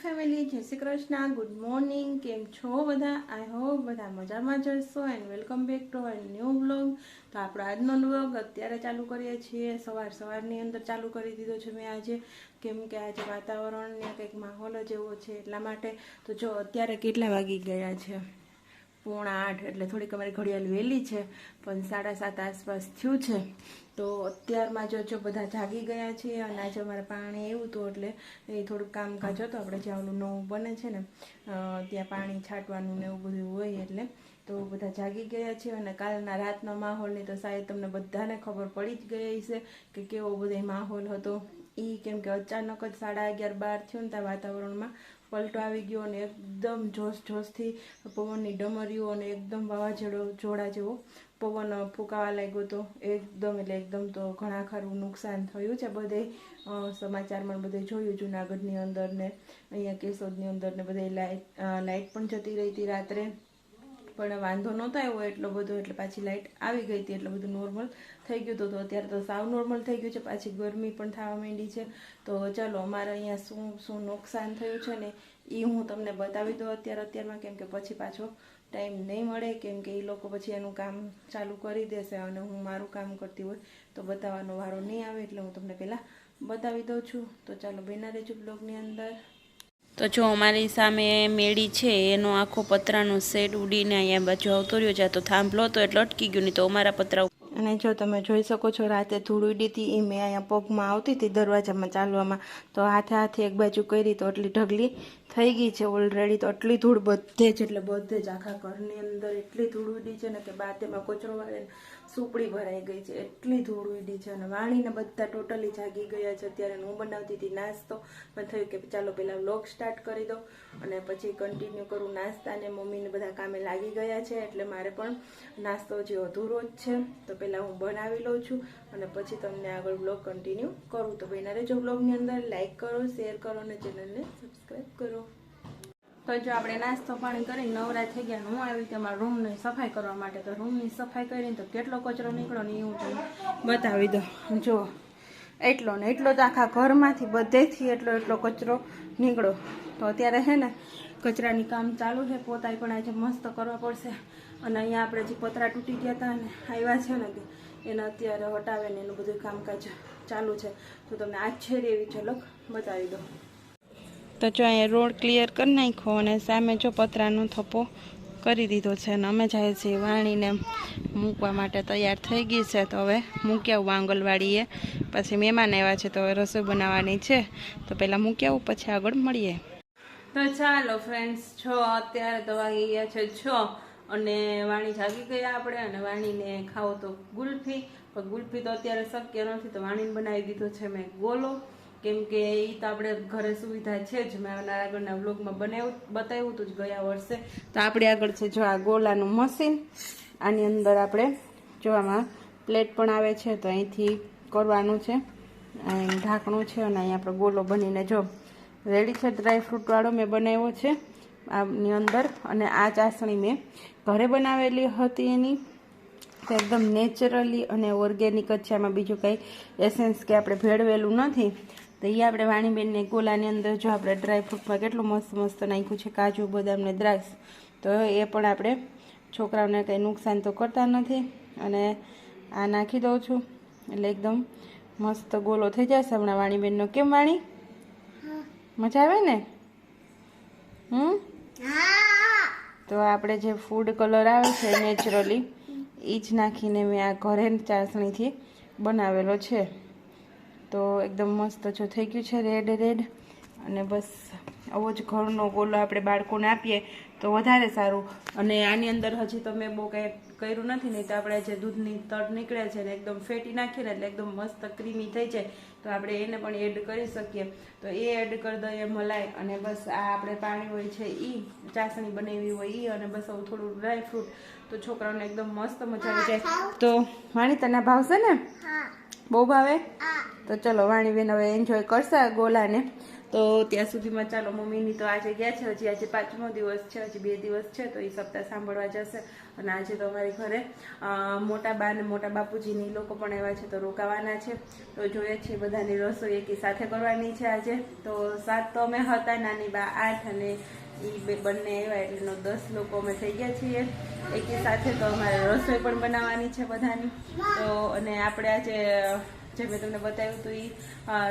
Family, જય Shri Krishna, good morning. કેમ છો બધા? આઈ હોપ બધા મજામાં જ હશો and welcome back to our new vlog. તો આપણો આજનો વ્લોગ અત્યારે ચાલુ કરીએ છીએ. સવારની અંદર ચાલુ કરી દીધો છે મેં આજે, કેમ કે આજે વાતાવરણને કંઈક માહોલ જ એવો છે એટલા માટે. તો જો અત્યારે કેટલા વાગી ગયા છે? 7:45. એટલે થોડીક અમારી ઘડિયાળ વહેલી છે, પણ 7:30 આસપાસ થયું છે. તો અત્યારમાં જો બધા જાગી ગયા છે. અને આજે અમારે પાણી એવું હતું એટલે એ થોડુંક કામકાજ હતું. આપણે જ્યાં ઓલું નવું બને છે ને ત્યાં પાણી છાંટવાનું ને એવું બધું હોય એટલે તો બધા જાગી ગયા છે. અને કાલના રાતના માહોલની તો શાયદ તમને બધાને ખબર પડી જ ગઈ છે કે કેવો બધો માહોલ હતો એ. કેમ કે અચાનક જ 11:30-12 થયું ને ત્યાં વાતાવરણમાં પલટો આવી ગયો અને એકદમ જોશથી પવનની ડમરીઓ અને એકદમ વાવાઝોડા જેવો પવન ફૂંકાવા લાગ્યો હતો એકદમ. એટલે એકદમ તો ઘણા ખરું નુકસાન થયું છે બધે. સમાચારમાં બધે જોયું જુનાગઢની અંદર ને અહીંયા કેશોદની અંદર ને બધે લાઇટ પણ જતી રહી હતી રાત્રે, પણ વાંધો નહોતો આવ્યો એટલો બધો. એટલે પાછી લાઇટ આવી ગઈ હતી એટલે બધું નોર્મલ થઈ ગયું હતું. તો અત્યારે તો સાવ નોર્મલ થઈ ગયું છે. પાછી ગરમી પણ થવા માંડી છે. તો ચાલો અમારે અહીંયા શું નુકસાન થયું છે ને એ હું તમને બતાવી દઉં અત્યારમાં, કેમ કે પછી પાછો ટાઈમ નહીં મળે, કેમ કે એ લોકો પછી એનું કામ ચાલુ કરી દેશે અને હું મારું કામ કરતી હોય તો બતાવવાનો વારો નહીં આવે. એટલે હું તમને પહેલાં બતાવી દઉં છું. તો ચાલો બના રહેજો બ્લોગની અંદર. તો જો અમારી સામે મેળી છે એનો આખો પતરાનો સેટ ઉડીને અહીંયા બાજુ આવતો રહ્યો છે. તો થાંભલો હતો એટલે અટકી ગયું, નહીં તો અમારા પતરા. અને જો તમે જોઈ શકો છો રાતે ધૂળ ઉડી હતી એ મેં અહીંયા પગમાં આવતી હતી દરવાજામાં ચાલવામાં, તો હાથે એક બાજુ કરી તો એટલી ઢગલી થઈ ગઈ છે ઓલરેડી. તો એટલી ધૂળ બધે જ આખા ઘરની અંદર એટલી ધૂળ ઉડી છે ને કે બાથમાં કચરો વાળે સુપડી ભરાઈ ગઈ છે એટલી ધૂળ ઉડી છે. અને વાણીને બધા ટોટલી જાગી ગયા છે. અત્યારે હું બનાવતી હતી નાસ્તો, પણ થયું કે ચાલો પહેલાં વ્લોગ સ્ટાર્ટ કરી દો અને પછી કન્ટિન્યુ કરું નાસ્તા. અને મમ્મીને બધા કામે લાગી ગયા છે એટલે મારે પણ નાસ્તો જે અધૂરો જ છે તો પહેલાં હું બનાવી લઉં છું અને પછી તમને આગળ વ્લોગ કન્ટિન્યુ કરું. તો બના રહેજો વ્લોગની અંદર. લાઇક કરો, શેર કરો અને ચેનલને સબસ્ક્રાઈબ કરો. તો જો આપણે નાસ્તો પાણી કરીને નવરા થઈ ગયા. હું આવી રીતે મારા રૂમની સફાઈ કરવા માટે. તો રૂમની સફાઈ કરીને તો કેટલો કચરો નીકળ્યો ને એ હું તમને બતાવી દઉં. જો એટલો ને એટલો તો આખા ઘરમાંથી બધેથી એટલો કચરો નીકળ્યો. તો અત્યારે છે ને કચરાની કામ ચાલુ છે. પોતાય પણ આજે મસ્ત કરવા પડશે. અને અહીંયા આપણે જે પતરા તૂટી ગયા હતા ને આવ્યા છે ને કે એને અત્યારે હટાવે ને એનું બધું કામકાજ ચાલુ છે. તો તમને આશ્ચર્ય એવી ઝલક બતાવી દો. તો જો અહીંયા રોડ ક્લિયર કરી નાખ્યો અને સામે જો પતરાનો થપ્પો કરી દીધો છે. અને અમે જાય છીએ વાણીને મૂકવા માટે તૈયાર થઈ ગઈ છે. તો હવે મૂકી આવું આંગણવાડીએ. પછી મહેમાન આવ્યા છે તો હવે રસોઈ બનાવવાની છે. તો પહેલાં મૂકી આવું પછી આગળ મળીએ. તો ચાલો ફ્રેન્ડ્સ, અત્યારે તો વાગી ગયા છે 6 અને વાણી જાગી ગયા આપણે. અને વાણીને ખાવો તો ગુલ્ફી, પણ ગુલ્ફી તો અત્યારે શક્ય નથી. તો વાણીને બનાવી દીધો છે મેં ગોલો, કેમ કે એ તો આપણે ઘરે સુવિધા છે જ. મેં આગળના વ્લોગમાં બતાવ્યું હતું જ ગયા વર્ષે. તો આપણે આગળ છે જો આ ગોલાનું મશીન. આની અંદર આપણે જો આમાં પ્લેટ પણ આવે છે તો અહીંથી કરવાનું છે. અહીં ઢાંકણું છે અને અહીં આપણે ગોલો બનીને જો રેડી છે. ડ્રાયફ્રૂટવાળો મેં બનાવ્યો છે આની અંદર. અને આ ચાસણી મેં ઘરે બનાવેલી હતી એની. તો એકદમ નેચરલી અને ઓર્ગેનિક જ છે. આમાં બીજું કંઈ એસેન્સ કે આપણે ભેળવેલું નથી. તો એ આપણે વાણીબેનને ગોલાની અંદર જો આપણે ડ્રાયફ્રૂટમાં કેટલું મસ્ત નાખ્યું છે, કાજુ બદામ ને દ્રાક્ષ. તો એ પણ આપણે છોકરાઓને કંઈ નુકસાન તો કરતા નથી. અને આ નાખી દઉં છું એટલે એકદમ મસ્ત ગોલો થઈ જશે હમણાં વાણીબેનનો. કેમ વાણી, મજા આવે ને? તો આપણે જે ફૂડ કલર આવે છે નેચરલી એ જ નાખીને મેં આ ઘરે ચાસણીથી બનાવેલો છે. તો એકદમ મસ્ત જો થઈ ગયું છે રેડ. અને બસ આવો જ ઘરનો ગોલો આપણે બાળકોને આપીએ તો વધારે સારું. અને આની અંદર હજી તો મેં બહુ કંઈ કર્યું નથી. નહીં તો આપણે જે દૂધની તડ નીકળે છે ને એકદમ ફેટી નાખીએ ને એટલે એકદમ મસ્ત ક્રીમી થઈ જાય. તો આપણે એને પણ એડ કરી શકીએ. તો એ એડ કરી દઈએ મલાઈ. અને બસ આ આપણે પાણી હોય છે એ ચાસણી બનાવી હોય એ. અને બસ આવું થોડું ડ્રાયફ્રૂટ. તો છોકરાઓને એકદમ મસ્ત મજા આવી જાય. તો વાણી તને ભાવશે ને? બહુ ભાવે? તો ચલો વાણીબેન હવે એન્જોય કરશે ગોલાને. તો ત્યાં સુધીમાં ચાલો મમ્મીની તો આજે ગયા છે, હજી આજે 5મો દિવસ છે, હજી 2 દિવસ છે, તો એ સપ્તાહ સાંભળવા જશે. અને આજે તો અમારી ઘરે મોટા બા અને મોટા બાપુજીની લોકો પણ એવા છે, તો રોકાવાના છે. તો જોઈએ છીએ બધાની રસોઈ એકી સાથે કરવાની છે આજે. તો 7 તો અમે હતા, નાની બા 8 અને એ બંને આવ્યા એટલે 10 લોકો અમે થઈ ગયા છીએ એકી સાથે. તો અમારે રસોઈ પણ બનાવવાની છે બધાની. તો અને આપણે આજે જે મેં તમને બતાવ્યું હતું એ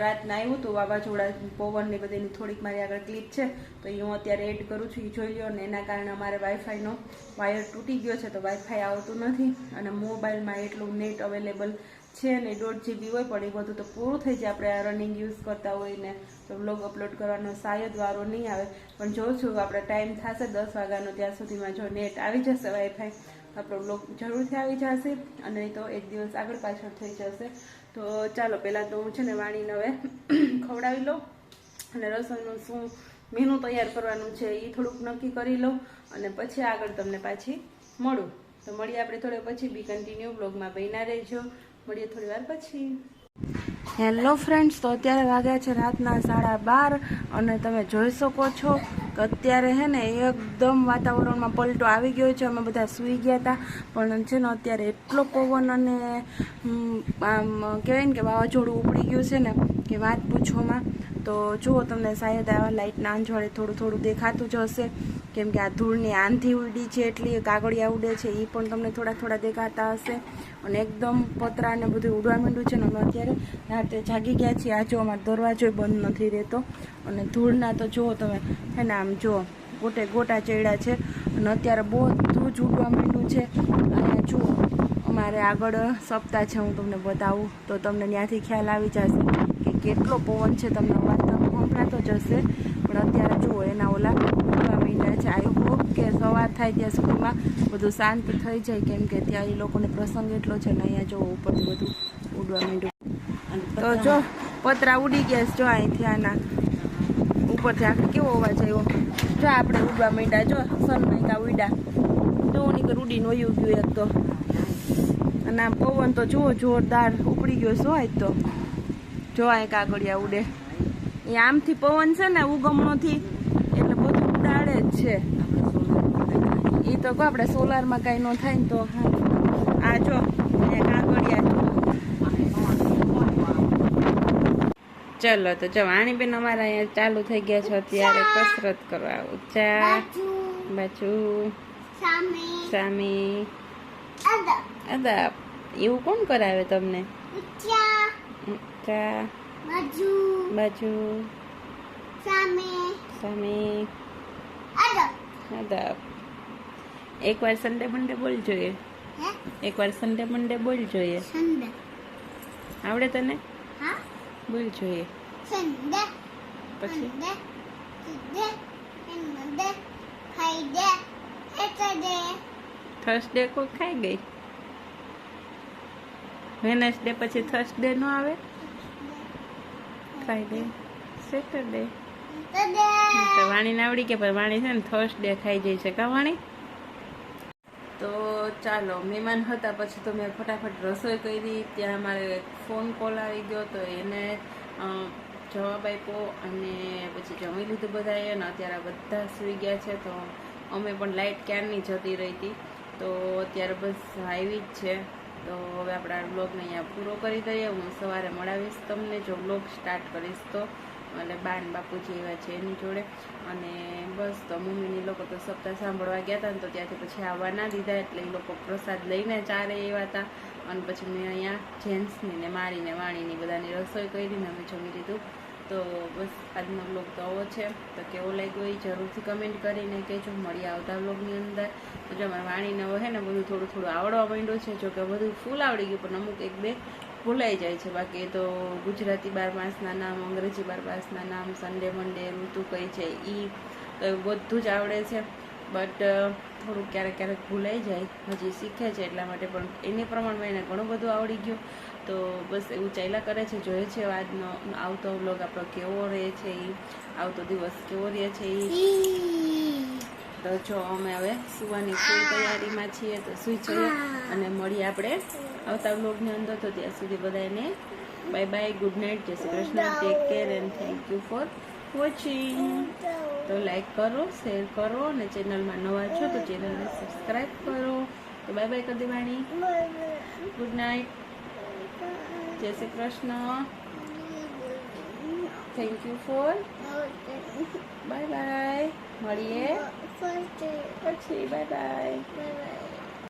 રાતના આવ્યું હતું વાવાઝોડા પવનની બધીની થોડીક મારી આગળ ક્લિપ છે, તો એ હું અત્યારે એડ કરું છું, એ જોઈ લો. અને એના કારણે અમારે વાઈફાઈનો વાયર તૂટી ગયો છે, તો વાઈફાઈ આવતું નથી. અને મોબાઈલમાં એટલું નેટ અવેલેબલ છે ને 1.5 GB હોય, પણ એ બધું તો પૂરું થઈ જાય આપણે આ રનિંગ યુઝ કરતા હોય ને, તો બ્લોગ અપલોડ કરવાનો શાયદ વારો નહીં આવે. પણ જોઉં છું આપણે ટાઈમ થશે 10 વાગ્યાનો, ત્યાં સુધીમાં જો નેટ આવી જશે વાઈફાઈ, આપણો બ્લોગ જરૂરથી આવી જશે. અને નહીં તો એક દિવસ આગળ પાછળ થઈ જશે. તો ચાલો પહેલાં તો હું છે ને વાણીને હવે ખવડાવી લઉં, અને રસોઈનું શું મેનુ તૈયાર કરવાનું છે એ થોડુંક નક્કી કરી લઉં, અને પછી આગળ તમને પાછી મળું. તો મળીએ આપણે થોડે પછી, બી કન્ટિન્યુ બ્લોગમાં બન્યા રહેજો. મળીએ થોડી વાર પછી. હેલો ફ્રેન્ડ્સ, તો અત્યારે વાગ્યા છે રાતના 12:30 અને તમે જોઈ શકો છો કે અત્યારે હે ને એકદમ વાતાવરણમાં પલટો આવી ગયો છે. અમે બધા સૂઈ ગયા હતા, પણ છે ને અત્યારે એટલો પવન અને આમ કહેવાય ને કે વાવાઝોડું ઉપડી ગયું છે ને કે વાત પૂછોમાં. તો જુઓ, તમને શાયદ આ લાઇટના આંજવાળે થોડું થોડું દેખાતું જ હશે, કેમ કે આ ધૂળની આંધી ઉડી છે, એટલી કાગળિયા ઉડે છે, એ પણ તમને થોડા થોડા દેખાતા હશે. અને એકદમ પતરા ને બધું ઉડવા માંડ્યું છે ને અમે અત્યારે રાતે જાગી ગયા છીએ. આ જો અમારો દરવાજો બંધ નથી રહેતો, અને ધૂળના તો જુઓ તમે હે ને આમ જુઓ ગોટે ગોટા ચડ્યા છે, અને અત્યારે બધું જ ઉડવા માંડ્યું છે. અને જુઓ અમારે આગળ સપ્તાહ છે, હું તમને બતાવું તો તમને ત્યાંથી ખ્યાલ આવી જશે કે કેટલો પવન છે. તમને વાત તો સંભળાતો જ હશે, પણ અત્યારે જુઓ એના ઓલા ઉડવા માંડ્યા છે. આઈ હોપ કે સવાર થાય ત્યાં સુધીમાં બધું શાંત થઈ જાય, કેમ કે ત્યાં એ લોકોને પ્રસંગ એટલો છે ને. અહીંયા જો ઉપરથી બધું ઉડવા માંડ્યું, તો જો પતરા ઉડી ગયા જો અહીંથી આના ઉપરથી આખી કેવો અવાજ આવ્યો. જો આપણે ઉડવા માંડ્યા, જો સનમાઈકા ઉડ્યા, તો નીકળ ઉડીને વયું ગયું એક તો. અને આ પવન તો જુઓ જોરદાર ઉપડી ગયો શું આજ તો. જો અહીં કાગળિયા ઉડે, એ આમથી પવન છે ને ઉગમણોથી, એટલે બધું ઉડાડે જ છે. એ તો કહો આપણે સોલારમાં કાંઈ ન થાય ને તો. આ જો કાગળિયા. ચલો તો જો વાણીબેન અમારા અહીંયા ચાલુ થઈ ગયા છે અત્યારે કસરત કરવા. ઊંચા બાજુ સામે અદબ. એવું કોણ કરાવે તમને? ઊંચા બાજુ સામે અદબ. એકવાર સન્ડે મંડે બોલ જોઈએ, એકવાર સન્ડે મંડે બોલ જોઈએ. આવડે તને? બોલ જોઈએ. પછી થર્સડે કોઈ ખાઈ ગઈ, વેનસડે પછી થર્સડે નો આવે, ફ્રાઈડે સેટરડે. તો વાણીને આવડી કે, પણ વાણી છે ને થર્સડે ખાઈ જાય છે કા વાણી? તો ચાલો, મહેમાન હતા પછી તો મેં ફટાફટ રસોઈ કરી. ત્યાં મારે ફોન કોલ આવી ગયો, તો એને જવાબ આપ્યો, અને પછી જમી લીધું બધાએ. અને અત્યારે બધા સૂઈ ગયા છે, તો અમે પણ લાઇટ ક્યારની જતી રહી હતી, તો અત્યારે બસ આવી જ છે. તો હવે આપણા બ્લોગને અહીંયા પૂરો કરી દઈએ. હું સવારે મળાવીશ તમને, જો બ્લોગ સ્ટાર્ટ કરીશ તો. એટલે બા ને બાપુજી એવા છે એની જોડે. અને બસ, તો મમ્મીની લોકો તો સપ્તાહ સાંભળવા ગયા હતા ને, તો ત્યાંથી પછી આવવા ના દીધા, એટલે એ લોકો પ્રસાદ લઈને ચારે એવા હતા. અને પછી મેં અહીંયા જેન્ટ્સની ને મારીને વાણીની બધાની રસોઈ કરીને અમે જમી લીધું. તો બસ આજનો બ્લોગ તો આવો છે. તો કેવો લાગ્યો એ જરૂરથી કમેન્ટ કરીને કહેજો. મળી આવતા બ્લોગની અંદર. તો જો અમારે વાણીને હે ને બધું થોડું થોડું આવડવા માંડ્યું છે. જો કે બધું ફૂલ આવડી ગયું, પણ અમુક 1-2 ભૂલાઈ જાય છે. બાકી તો ગુજરાતી 12 માસના નામ, અંગ્રેજી 12 માસના નામ, સન્ડે મંડે, ઋતુ કઈ છે એ તો બધું જ આવડે છે. બટ થોડુંક ક્યારેક ક્યારેક ભૂલાઈ જાય, હજી શીખે છે એટલા માટે. પણ એને પ્રમાણમાં એને ઘણું બધું આવડી ગયું. તો બસ એવું ચાલ્યા કરે છે. જોઈએ છે આજનો આવતો વ્લોગ આપણો કેવો રહે છે, એ આવતો દિવસ કેવો રહે છે એ. તો જો અમે હવે સુવાની ફૂલ તૈયારીમાં છીએ, તો સુઈ જઈએ અને મળીએ આપણે આવતા વ્લોગની અંદર. તો ત્યાં સુધી બધાને બાય બાય, ગુડ નાઇટ, જય Shri Krishna, take care and thank you for watching. તો લાઈક કરો, શેર કરો અને ચેનલમાં નવા છો તો ચેનલને સબસ્ક્રાઈબ કરો. તો બાય બાય કરી દેવાણી. Good night. જય Shri Krishna. Thank you for. Bye bye. મળીએ પછી. Bye by.